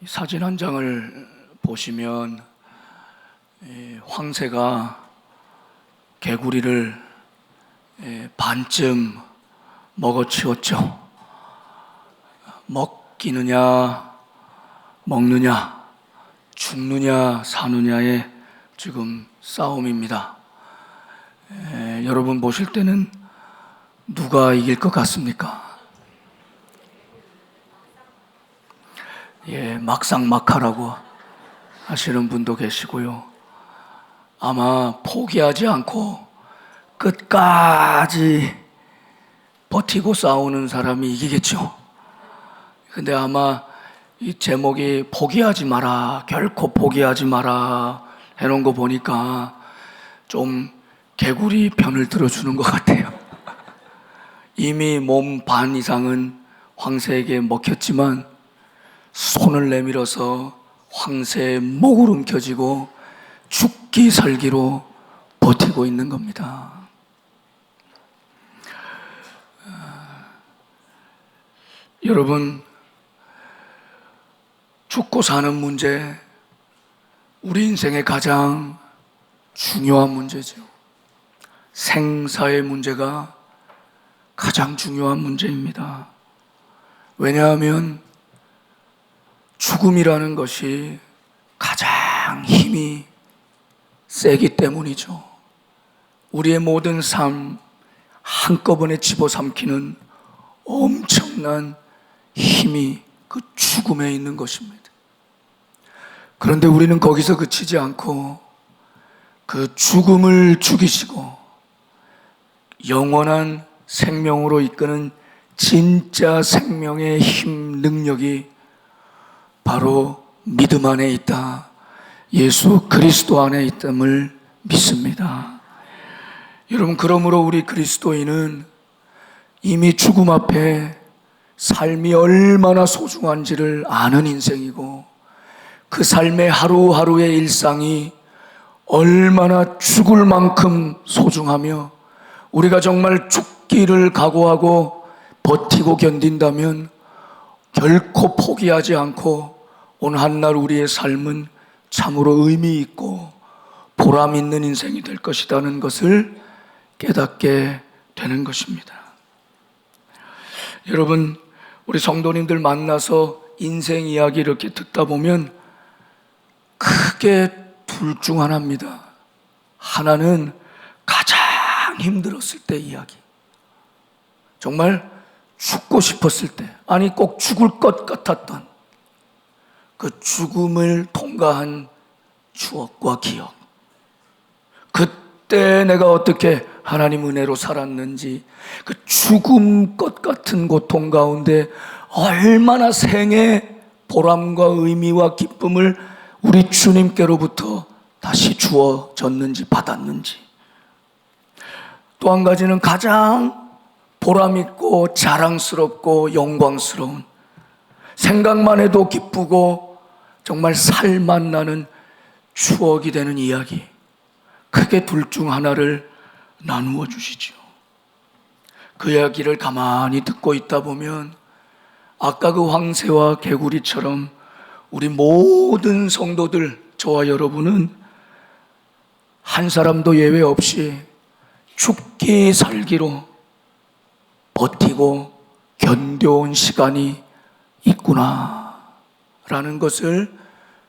사진 한 장을 보시면 황새가 개구리를 반쯤 먹어치웠죠. 먹기느냐 먹느냐, 죽느냐 사느냐의 지금 싸움입니다. 여러분 보실 때는 누가 이길 것 같습니까? 막상막하라고 하시는 분도 계시고요. 아마 포기하지 않고 끝까지 버티고 싸우는 사람이 이기겠죠. 근데 아마 이 제목이 포기하지 마라, 결코 포기하지 마라 해놓은 거 보니까 좀 개구리 편을 들어주는 것 같아요. 이미 몸 반 이상은 황새에게 먹혔지만 손을 내밀어서 황새의 목을 움켜쥐고 죽기 살기로 버티고 있는 겁니다. 여러분, 죽고 사는 문제, 우리 인생의 가장 중요한 문제죠. 생사의 문제가 가장 중요한 문제입니다. 왜냐하면 죽음이라는 것이 가장 힘이 세기 때문이죠. 우리의 모든 삶 한꺼번에 집어삼키는 엄청난 힘이 그 죽음에 있는 것입니다. 그런데 우리는 거기서 그치지 않고 그 죽음을 죽이시고 영원한 생명으로 이끄는 진짜 생명의 힘, 능력이 바로 믿음 안에 있다, 예수 그리스도 안에 있음을 믿습니다. 여러분, 그러므로 우리 그리스도인은 이미 죽음 앞에 삶이 얼마나 소중한지를 아는 인생이고, 그 삶의 하루하루의 일상이 얼마나 죽을 만큼 소중하며 우리가 정말 죽기를 각오하고 버티고 견딘다면 결코 포기하지 않고 오늘 한날 우리의 삶은 참으로 의미 있고 보람 있는 인생이 될 것이라는 것을 깨닫게 되는 것입니다. 여러분, 우리 성도님들 만나서 인생 이야기 이렇게 듣다 보면 크게 둘 중 하나입니다. 하나는 가장 힘들었을 때 이야기, 정말 죽고 싶었을 때, 아니 꼭 죽을 것 같았던 그 죽음을 통과한 추억과 기억, 그때 내가 어떻게 하나님 은혜로 살았는지, 그 죽음 것 같은 고통 가운데 얼마나 생의 보람과 의미와 기쁨을 우리 주님께로부터 다시 주어졌는지 받았는지, 또 한 가지는 가장 보람있고 자랑스럽고 영광스러운, 생각만 해도 기쁘고 정말 살만 나는 추억이 되는 이야기, 크게 둘 중 하나를 나누어 주시죠. 그 이야기를 가만히 듣고 있다 보면 아까 그 황새와 개구리처럼 우리 모든 성도들, 저와 여러분은 한 사람도 예외 없이 죽기 살기로 버티고 견뎌온 시간이 있구나 라는 것을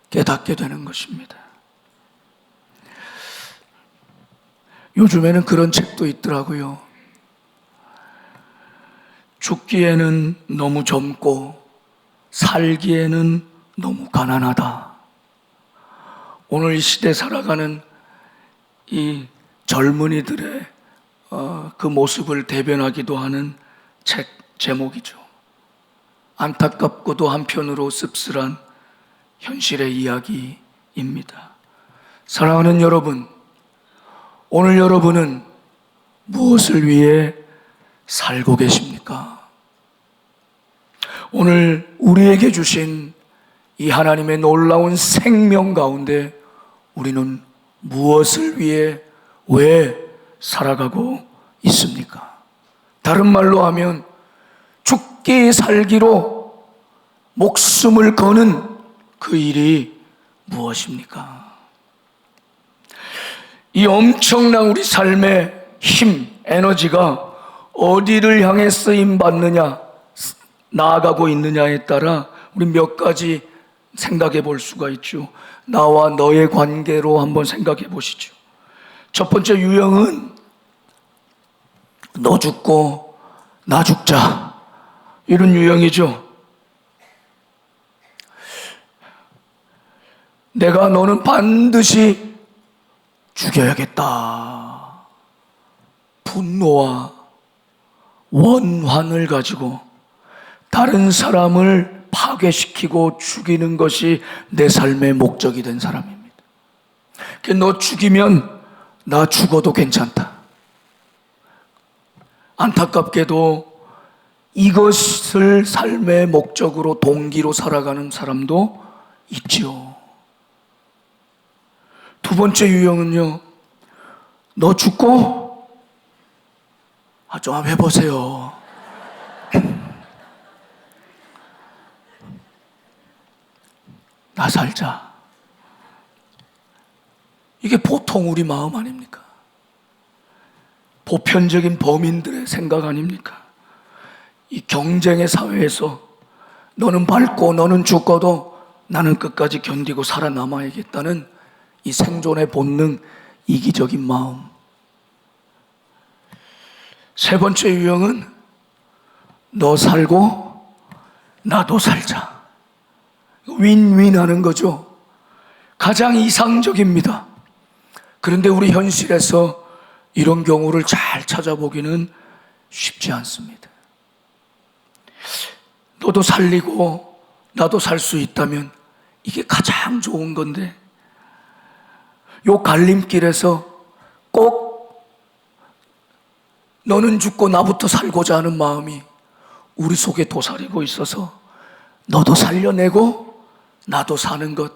깨닫게 되는 것입니다. 요즘에는 그런 책도 있더라고요. 죽기에는 너무 젊고 살기에는 너무 가난하다. 오늘 이 시대 살아가는 이 젊은이들의 그 모습을 대변하기도 하는 책 제목이죠. 안타깝고도 한편으로 씁쓸한 현실의 이야기입니다. 사랑하는 여러분, 오늘 여러분은 무엇을 위해 살고 계십니까? 오늘 우리에게 주신 이 하나님의 놀라운 생명 가운데 우리는 무엇을 위해, 왜 살아가고 있습니까? 다른 말로 하면 죽기 살기로 목숨을 거는 그 일이 무엇입니까? 이 엄청난 우리 삶의 힘, 에너지가 어디를 향해 쓰임 받느냐, 나아가고 있느냐에 따라 우리 몇 가지 생각해 볼 수가 있죠. 나와 너의 관계로 한번 생각해 보시죠. 첫 번째 유형은 너 죽고 나 죽자, 이런 유형이죠. 내가 너는 반드시 죽여야겠다. 분노와 원한을 가지고 다른 사람을 파괴시키고 죽이는 것이 내 삶의 목적이 된 사람입니다. 너 죽이면 나 죽어도 괜찮다. 안타깝게도 이것을 삶의 목적으로 동기로 살아가는 사람도 있지요. 두 번째 유형은요, 너 죽고 좀 한번 해보세요. 나 살자. 이게 보통 우리 마음 아닙니까? 보편적인 범인들의 생각 아닙니까? 이 경쟁의 사회에서 너는 밟고 너는 죽어도 나는 끝까지 견디고 살아남아야겠다는 이 생존의 본능, 이기적인 마음. 세 번째 유형은 너 살고 나도 살자. 윈윈 하는 거죠. 가장 이상적입니다. 그런데 우리 현실에서 이런 경우를 잘 찾아보기는 쉽지 않습니다. 너도 살리고 나도 살 수 있다면 이게 가장 좋은 건데, 요 갈림길에서 꼭 너는 죽고 나부터 살고자 하는 마음이 우리 속에 도사리고 있어서 너도 살려내고 나도 사는 것,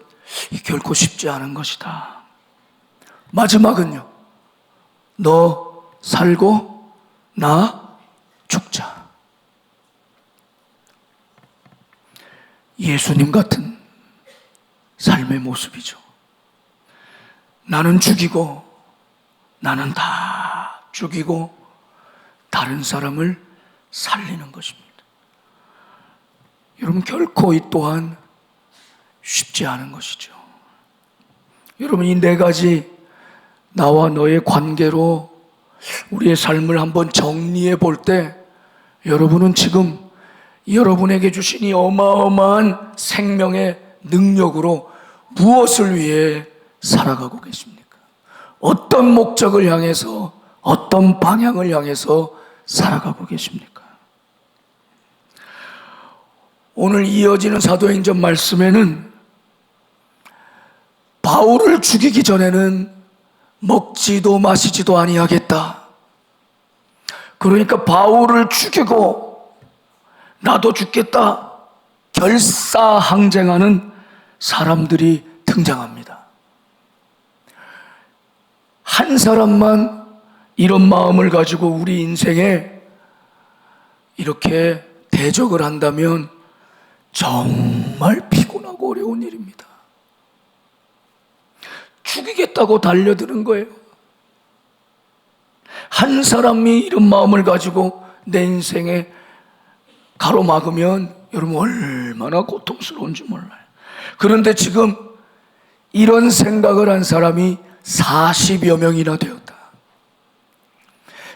이 결코 쉽지 않은 것이다. 마지막은요, 너 살고 나 죽자. 예수님 같은 삶의 모습이죠. 나는 죽이고 나는 다 죽이고 다른 사람을 살리는 것입니다. 여러분, 결코 이 또한 쉽지 않은 것이죠. 여러분, 이 네 가지 나와 너의 관계로 우리의 삶을 한번 정리해 볼 때, 여러분은 지금 여러분에게 주신 이 어마어마한 생명의 능력으로 무엇을 위해 살아가고 계십니까? 어떤 목적을 향해서, 어떤 방향을 향해서 살아가고 계십니까? 오늘 이어지는 사도행전 말씀에는 바울을 죽이기 전에는 먹지도 마시지도 아니하겠다. 그러니까 바울을 죽이고 나도 죽겠다 결사항쟁하는 사람들이 등장합니다. 한 사람만 이런 마음을 가지고 우리 인생에 이렇게 대적을 한다면 정말 피곤하고 어려운 일입니다. 죽이겠다고 달려드는 거예요. 한 사람이 이런 마음을 가지고 내 인생에 가로막으면 여러분 얼마나 고통스러운지 몰라요. 그런데 지금 이런 생각을 한 사람이 40여 명이나 되었다.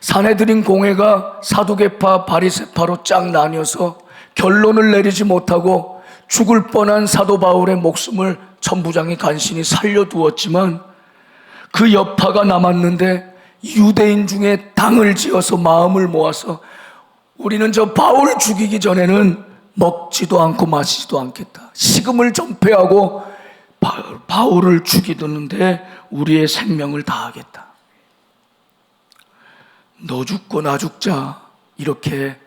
사내들인 공회가 사두개파, 바리새파로 쫙 나뉘어서 결론을 내리지 못하고 죽을 뻔한 사도 바울의 목숨을 천부장이 간신히 살려두었지만 그 여파가 남았는데 유대인 중에 당을 지어서 마음을 모아서 우리는 저 바울 죽이기 전에는 먹지도 않고 마시지도 않겠다. 식음을 전폐하고 바울을 죽이는데 우리의 생명을 다하겠다. 너 죽고 나 죽자, 이렇게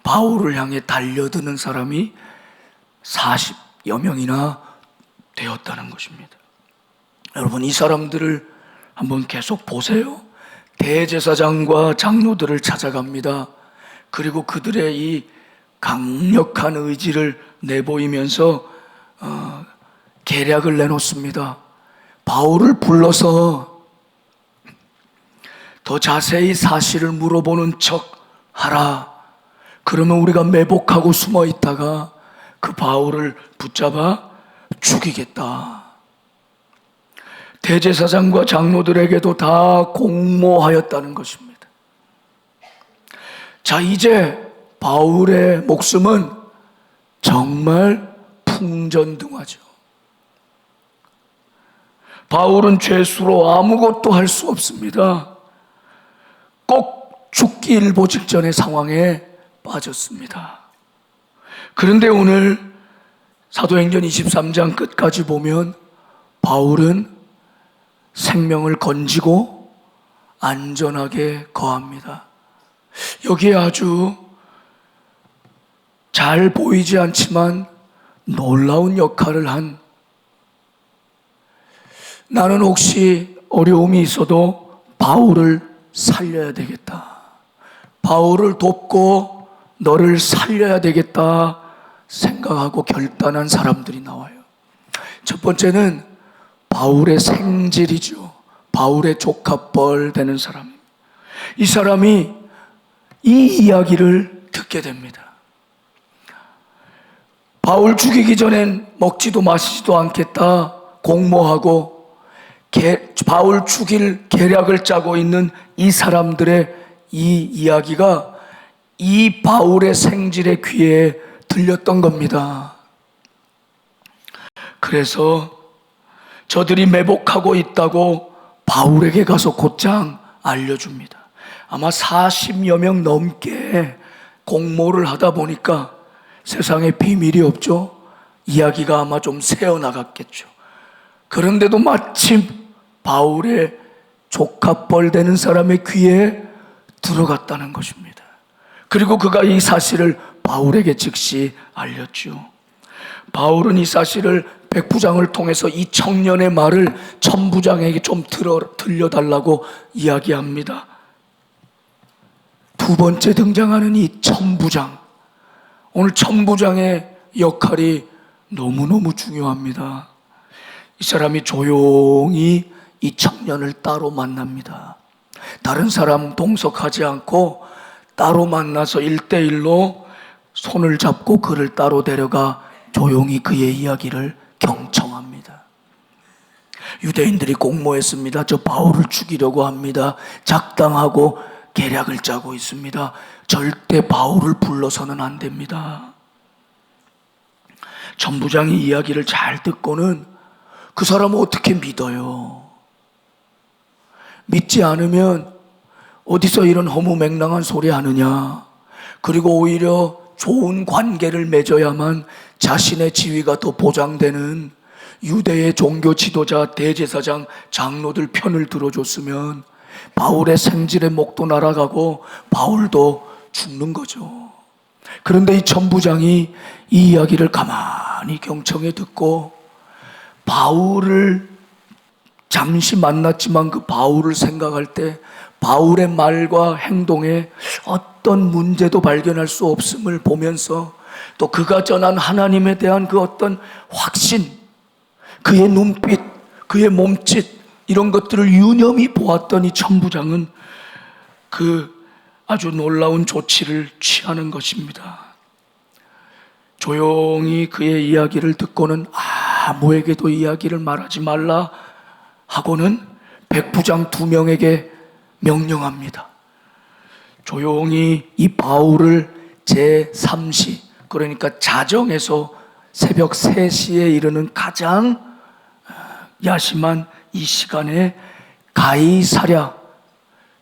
바울을 향해 달려드는 사람이 40여 명이나 되었다는 것입니다. 여러분, 이 사람들을 한번 계속 보세요. 대제사장과 장로들을 찾아갑니다. 그리고 그들의 이 강력한 의지를 내보이면서 계략을 내놓습니다. 바울을 불러서 더 자세히 사실을 물어보는 척 하라. 그러면 우리가 매복하고 숨어 있다가 그 바울을 붙잡아 죽이겠다. 대제사장과 장로들에게도 다 공모하였다는 것입니다. 자, 이제 바울의 목숨은 정말 풍전등화죠. 바울은 죄수로 아무것도 할 수 없습니다. 꼭 죽기 일보 직전의 상황에 빠졌습니다. 그런데 오늘 사도행전 23장 끝까지 보면 바울은 생명을 건지고 안전하게 거합니다. 여기에 아주 잘 보이지 않지만 놀라운 역할을 한, 나는 혹시 어려움이 있어도 바울을 살려야 되겠다, 바울을 돕고 너를 살려야 되겠다 생각하고 결단한 사람들이 나와요. 첫 번째는 바울의 생질이죠. 바울의 조카뻘 되는 사람. 이 사람이 이 이야기를 듣게 됩니다. 바울 죽이기 전엔 먹지도 마시지도 않겠다 공모하고 바울 죽일 계략을 짜고 있는 이 사람들의 이 이야기가 이 바울의 생질의 귀에 들렸던 겁니다. 그래서 저들이 매복하고 있다고 바울에게 가서 곧장 알려줍니다. 아마 40여 명 넘게 공모를 하다 보니까 세상에 비밀이 없죠. 이야기가 아마 좀 새어나갔겠죠. 그런데도 마침 바울의 조카뻘 되는 사람의 귀에 들어갔다는 것입니다. 그리고 그가 이 사실을 바울에게 즉시 알렸죠. 바울은 이 사실을 백부장을 통해서 이 청년의 말을 천부장에게 좀 들려달라고 이야기합니다. 두 번째 등장하는 이 천부장, 오늘 천부장의 역할이 너무너무 중요합니다. 이 사람이 조용히 이 청년을 따로 만납니다. 다른 사람 동석하지 않고 따로 만나서 1대1로 손을 잡고 그를 따로 데려가 조용히 그의 이야기를 경청합니다. 유대인들이 공모했습니다. 저 바울을 죽이려고 합니다. 작당하고 계략을 짜고 있습니다. 절대 바울을 불러서는 안 됩니다. 천부장이 이야기를 잘 듣고는 그 사람을 어떻게 믿어요? 믿지 않으면 어디서 이런 허무맹랑한 소리 하느냐? 그리고 오히려 좋은 관계를 맺어야만 자신의 지위가 더 보장되는 유대의 종교 지도자, 대제사장, 장로들 편을 들어줬으면 바울의 생질의 목도 날아가고 바울도 죽는 거죠. 그런데 이 천부장이 이 이야기를 가만히 경청해 듣고 바울을 잠시 만났지만 그 바울을 생각할 때 바울의 말과 행동에 어떤 문제도 발견할 수 없음을 보면서 또 그가 전한 하나님에 대한 그 어떤 확신, 그의 눈빛, 그의 몸짓, 이런 것들을 유념히 보았던 이 천부장은 그 아주 놀라운 조치를 취하는 것입니다. 조용히 그의 이야기를 듣고는 아무에게도 이야기를 말하지 말라 하고는 백부장 2명에게 명령합니다. 조용히 이 바울을 제3시, 그러니까 자정에서 새벽 3시에 이르는 가장 야심한 이 시간에 가이사랴,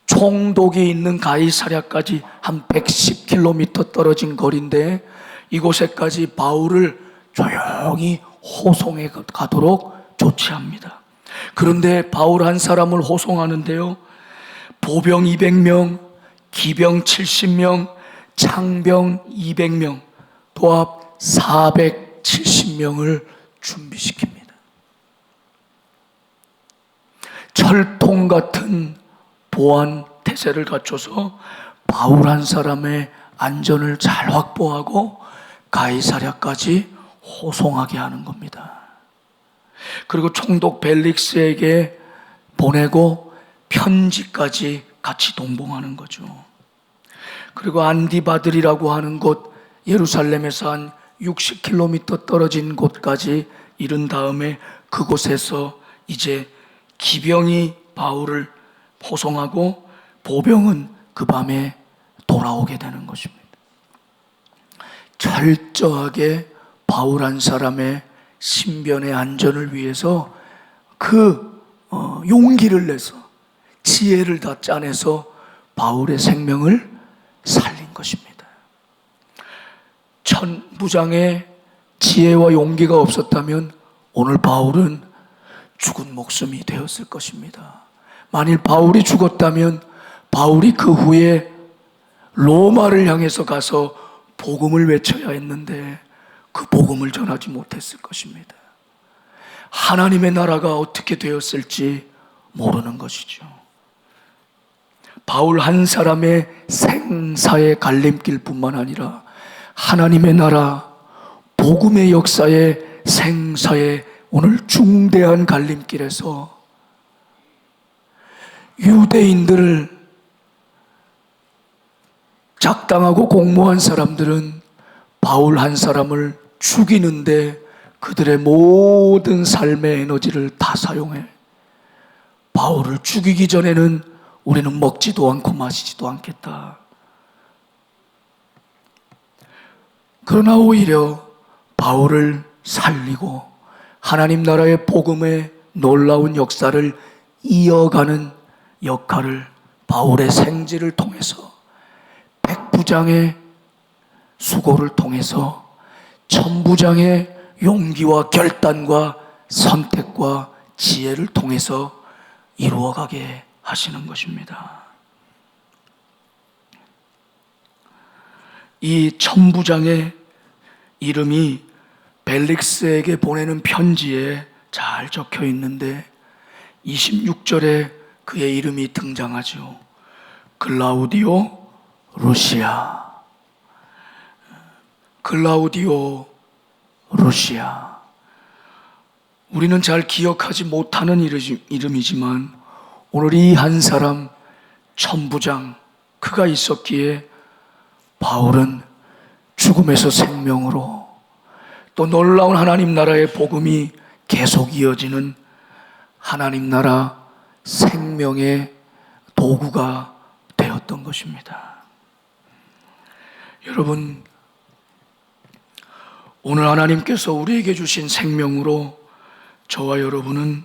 총독이 있는 가이사랴까지 한 110km 떨어진 거리인데 이곳에까지 바울을 조용히 호송해 가도록 조치합니다. 그런데 바울 한 사람을 호송하는데요, 보병 200명, 기병 70명, 창병 200명, 도합 470명을 준비시킵니다. 철통 같은 보안 태세를 갖춰서 바울 한 사람의 안전을 잘 확보하고 가이사랴까지 호송하게 하는 겁니다. 그리고 총독 벨릭스에게 보내고 편지까지 같이 동봉하는 거죠. 그리고 안디바들이라고 하는 곳, 예루살렘에서 한 60km 떨어진 곳까지 이른 다음에 그곳에서 이제 기병이 바울을 포송하고 보병은 그 밤에 돌아오게 되는 것입니다. 철저하게 바울 한 사람의 신변의 안전을 위해서 그 용기를 내서 지혜를 다 짜내서 바울의 생명을 살린 것입니다. 천부장의 지혜와 용기가 없었다면 오늘 바울은 죽은 목숨이 되었을 것입니다. 만일 바울이 죽었다면 바울이 그 후에 로마를 향해서 가서 복음을 외쳐야 했는데 그 복음을 전하지 못했을 것입니다. 하나님의 나라가 어떻게 되었을지 모르는 것이죠. 바울 한 사람의 생사의 갈림길뿐만 아니라 하나님의 나라, 복음의 역사의 생사의 오늘 중대한 갈림길에서 유대인들을 작당하고 공모한 사람들은 바울 한 사람을 죽이는데 그들의 모든 삶의 에너지를 다 사용해 바울을 죽이기 전에는 우리는 먹지도 않고 마시지도 않겠다. 그러나 오히려 바울을 살리고 하나님 나라의 복음의 놀라운 역사를 이어가는 역할을 바울의 생지를 통해서 백부장의 수고를 통해서 천부장의 용기와 결단과 선택과 지혜를 통해서 이루어가게 하시는 것입니다. 이 천부장의 이름이 벨릭스에게 보내는 편지에 잘 적혀 있는데 26절에 그의 이름이 등장하죠. 글라우디오 루시아. 글라우디오 루시아. 우리는 잘 기억하지 못하는 이름이지만 오늘 이 한 사람 천부장 그가 있었기에 바울은 죽음에서 생명으로 또 놀라운 하나님 나라의 복음이 계속 이어지는 하나님 나라 생명의 도구가 되었던 것입니다. 여러분, 오늘 하나님께서 우리에게 주신 생명으로 저와 여러분은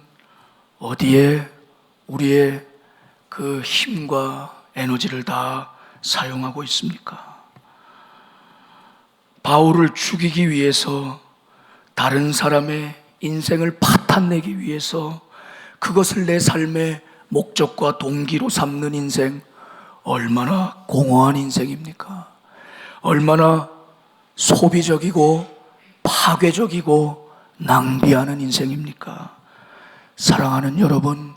어디에 우리의 그 힘과 에너지를 다 사용하고 있습니까? 바울을 죽이기 위해서 다른 사람의 인생을 파탄내기 위해서 그것을 내 삶의 목적과 동기로 삼는 인생, 얼마나 공허한 인생입니까? 얼마나 소비적이고 파괴적이고 낭비하는 인생입니까? 사랑하는 여러분,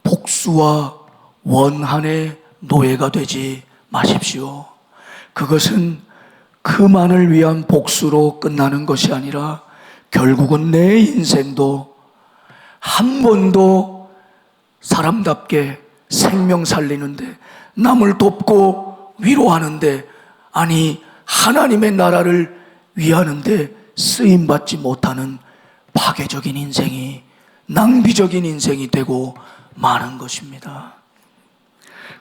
복수와 원한의 노예가 되지 마십시오. 그것은 그만을 위한 복수로 끝나는 것이 아니라 결국은 내 인생도 한 번도 사람답게 생명 살리는데, 남을 돕고 위로하는데, 아니 하나님의 나라를 위하는데 쓰임받지 못하는 파괴적인 인생이, 낭비적인 인생이 되고 마는 것입니다.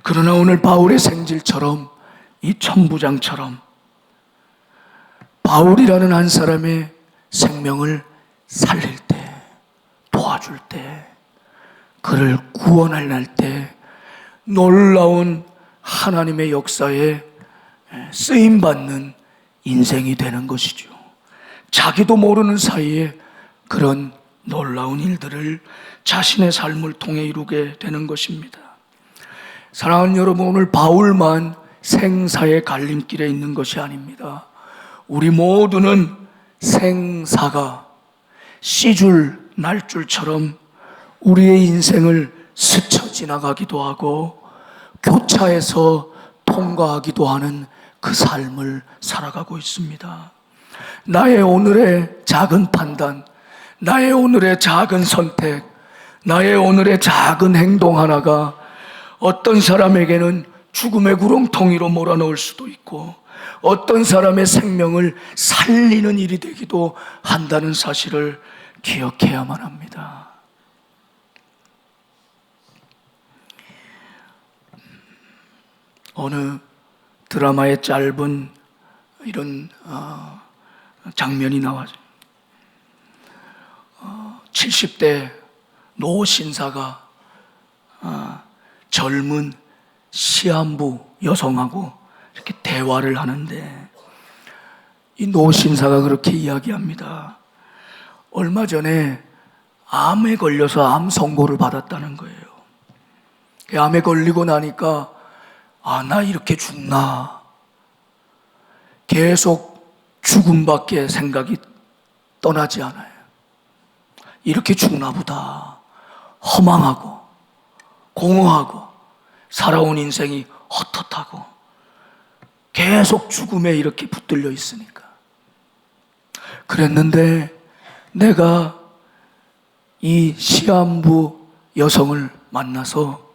그러나 오늘 바울의 생질처럼, 이 천부장처럼 바울이라는 한 사람의 생명을 살릴 때, 도와줄 때, 그를 구원할 때 놀라운 하나님의 역사에 쓰임받는 인생이 되는 것이죠. 자기도 모르는 사이에 그런 놀라운 일들을 자신의 삶을 통해 이루게 되는 것입니다. 사랑하는 여러분, 오늘 바울만 생사의 갈림길에 있는 것이 아닙니다. 우리 모두는 생사가 씨줄 날줄처럼 우리의 인생을 스쳐 지나가기도 하고 교차해서 통과하기도 하는 그 삶을 살아가고 있습니다. 나의 오늘의 작은 판단, 나의 오늘의 작은 선택, 나의 오늘의 작은 행동 하나가 어떤 사람에게는 죽음의 구렁텅이로 몰아넣을 수도 있고 어떤 사람의 생명을 살리는 일이 되기도 한다는 사실을 기억해야만 합니다. 어느 드라마의 짧은 이런 장면이 나와요. 70대 노 신사가 젊은 시한부 여성하고 이렇게 대화를 하는데 이 노 신사가 그렇게 이야기합니다. 얼마 전에 암에 걸려서 암 선고를 받았다는 거예요. 암에 걸리고 나니까 나 이렇게 죽나, 계속 죽음밖에 생각이 떠나지 않아요. 이렇게 죽나 보다. 허망하고 공허하고 살아온 인생이 헛헛하고 계속 죽음에 이렇게 붙들려 있으니까. 그랬는데 내가 이 시한부 여성을 만나서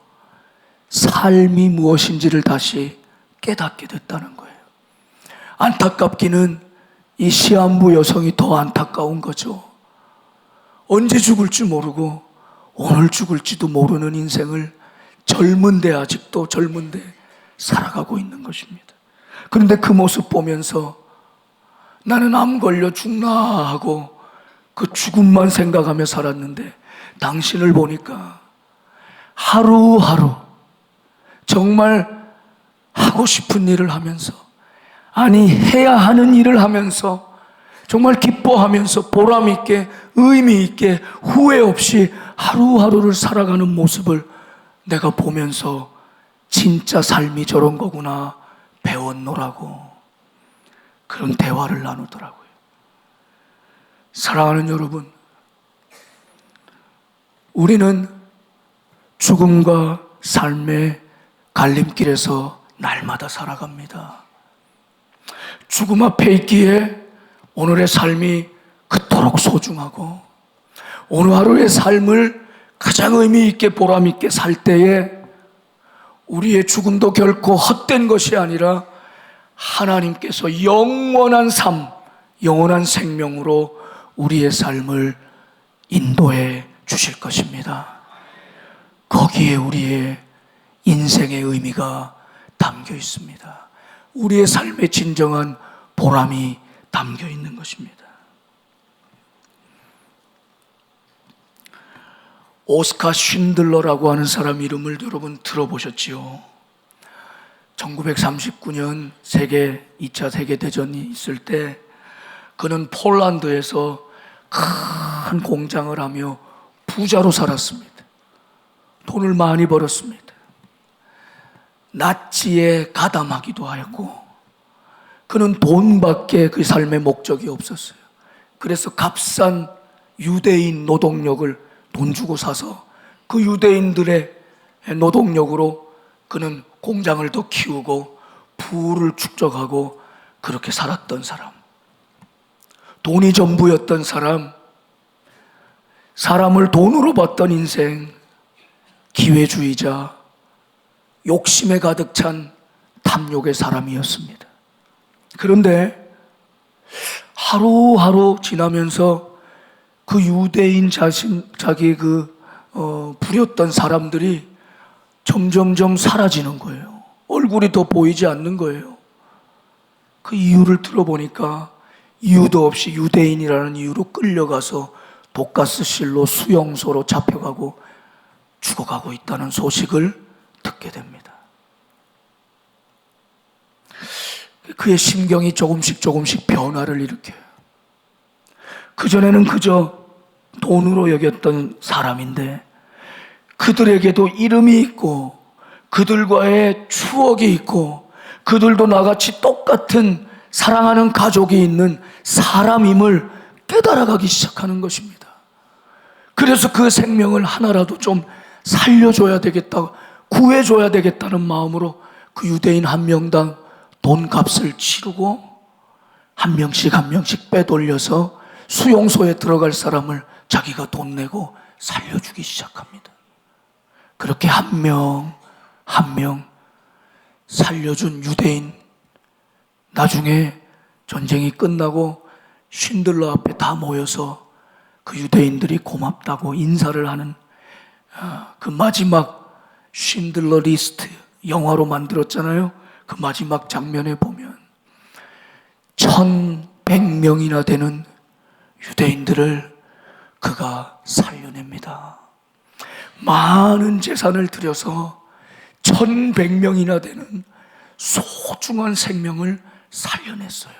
삶이 무엇인지를 다시 깨닫게 됐다는 거예요. 안타깝기는 이 시한부 여성이 더 안타까운 거죠. 언제 죽을지 모르고 오늘 죽을지도 모르는 인생을 아직도 젊은데 살아가고 있는 것입니다. 그런데 그 모습 보면서 나는 암 걸려 죽나 하고 그 죽음만 생각하며 살았는데 당신을 보니까 하루하루 정말 하고 싶은 일을 하면서, 아니 해야 하는 일을 하면서 정말 기뻐하면서 보람 있게 의미 있게 후회 없이 하루하루를 살아가는 모습을 내가 보면서 진짜 삶이 저런 거구나 배웠노라고 그런 대화를 나누더라고요. 사랑하는 여러분, 우리는 죽음과 삶의 갈림길에서 날마다 살아갑니다. 죽음 앞에 있기에 오늘의 삶이 그토록 소중하고 오늘 하루의 삶을 가장 의미 있게 보람 있게 살 때에 우리의 죽음도 결코 헛된 것이 아니라 하나님께서 영원한 삶, 영원한 생명으로 우리의 삶을 인도해 주실 것입니다. 거기에 우리의 인생의 의미가 담겨 있습니다. 우리의 삶의 진정한 보람이 담겨 있는 것입니다. 오스카 쉰들러라고 하는 사람 이름을 여러분 들어보셨지요? 1939년 2차 세계대전이 있을 때 그는 폴란드에서 큰 공장을 하며 부자로 살았습니다. 돈을 많이 벌었습니다. 나치에 가담하기도 하였고 그는 돈밖에 그 삶의 목적이 없었어요. 그래서 값싼 유대인 노동력을 돈 주고 사서 그 유대인들의 노동력으로 그는 공장을 더 키우고 부를 축적하고 그렇게 살았던 사람. 돈이 전부였던 사람, 사람을 돈으로 봤던 인생, 기회주의자, 욕심에 가득 찬 탐욕의 사람이었습니다. 그런데 하루하루 지나면서 그 유대인 자기 부렸던 사람들이 점점점 사라지는 거예요. 얼굴이 더 보이지 않는 거예요. 그 이유를 들어보니까 이유도 없이 유대인이라는 이유로 끌려가서 독가스실로 수용소로 잡혀가고 죽어가고 있다는 소식을 듣게 됩니다. 그의 심경이 조금씩 변화를 일으켜요. 그전에는 그저 돈으로 여겼던 사람인데 그들에게도 이름이 있고 그들과의 추억이 있고 그들도 나같이 똑같은 사랑하는 가족이 있는 사람임을 깨달아가기 시작하는 것입니다. 그래서 그 생명을 하나라도 좀 살려줘야 되겠다, 구해줘야 되겠다는 마음으로 그 유대인 한 명당 돈값을 치르고 한 명씩 빼돌려서 수용소에 들어갈 사람을 자기가 돈 내고 살려주기 시작합니다. 그렇게 한 명 한 명 살려준 유대인, 나중에 전쟁이 끝나고 쉰들러 앞에 다 모여서 그 유대인들이 고맙다고 인사를 하는 그 마지막 쉰들러 리스트 영화로 만들었잖아요. 그 마지막 장면에 보면 1,100명이나 되는 유대인들을 그가 살려냅니다. 많은 재산을 들여서 1,100명이나 되는 소중한 생명을 살려냈어요.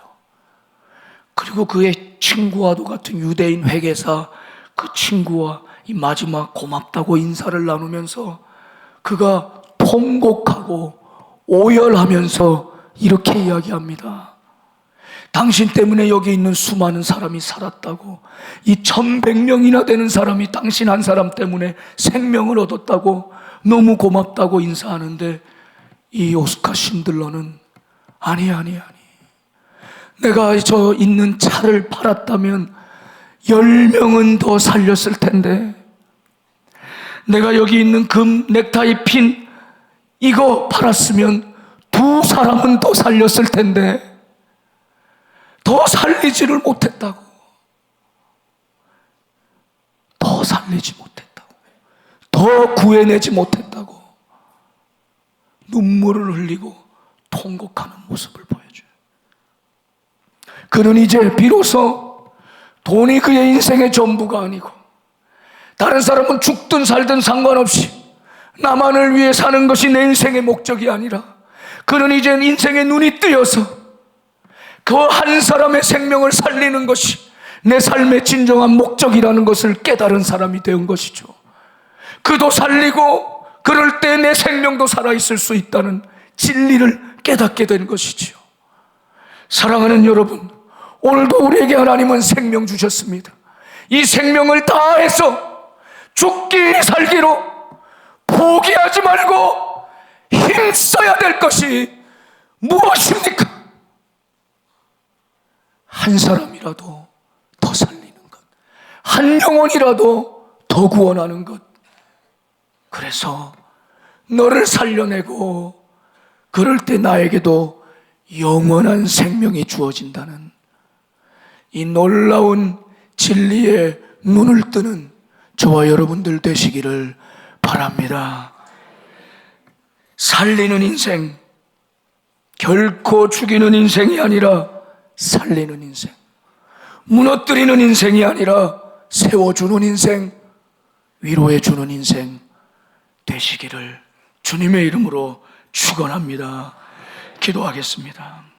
그리고 그의 친구와도 같은 유대인 회계사, 그 친구와 이 마지막 고맙다고 인사를 나누면서 그가 통곡하고 오열하면서 이렇게 이야기합니다. 당신 때문에 여기 있는 수많은 사람이 살았다고, 이 1,100명이나 되는 사람이 당신 한 사람 때문에 생명을 얻었다고 너무 고맙다고 인사하는데, 이 오스카 신들러는 아니 내가 저 있는 차를 팔았다면 10명은 더 살렸을 텐데, 내가 여기 있는 금 넥타이 핀 이거 팔았으면 2사람은 더 살렸을 텐데 더 살리지를 못했다고, 더 살리지 못했다고, 더 구해내지 못했다고 눈물을 흘리고 통곡하는 모습을 보여줘요. 그는 이제 비로소 돈이 그의 인생의 전부가 아니고, 다른 사람은 죽든 살든 상관없이 나만을 위해 사는 것이 내 인생의 목적이 아니라, 그는 이제 인생의 눈이 뜨여서 그 한 사람의 생명을 살리는 것이 내 삶의 진정한 목적이라는 것을 깨달은 사람이 된 것이죠. 그도 살리고 그럴 때 내 생명도 살아있을 수 있다는 진리를 깨닫게 된 것이죠. 사랑하는 여러분, 오늘도 우리에게 하나님은 생명 주셨습니다. 이 생명을 다해서 죽기 살기로 포기하지 말고 힘써야 될 것이 무엇입니까? 한 사람이라도 더 살리는 것, 한 영혼이라도 더 구원하는 것. 그래서 너를 살려내고 그럴 때 나에게도 영원한 생명이 주어진다는 이 놀라운 진리에 눈을 뜨는 저와 여러분들 되시기를 바랍니다. 살리는 인생, 결코 죽이는 인생이 아니라 살리는 인생, 무너뜨리는 인생이 아니라 세워주는 인생, 위로해주는 인생 되시기를 주님의 이름으로 축원합니다. 기도하겠습니다.